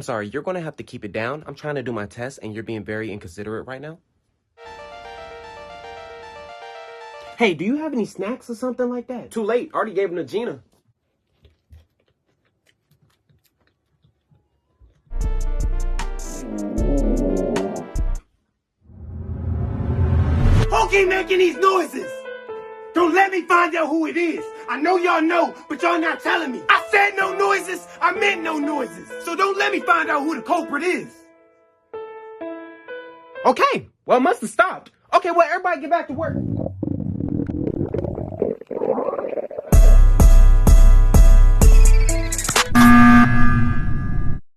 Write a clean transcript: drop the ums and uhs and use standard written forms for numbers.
I'm sorry, you're going to have to keep it down. I'm trying to do my test, and you're being very inconsiderate right now. Hey, do you have any snacks or something like that? Too late. Already gave them to Gina. Who keep making these noises? Don't let me find out who it is. I know y'all know, but y'all not telling me. I said no noises. I meant no noises. So don't let me find out who the culprit is. Okay, well, it must have stopped. Okay, well, everybody get back to work.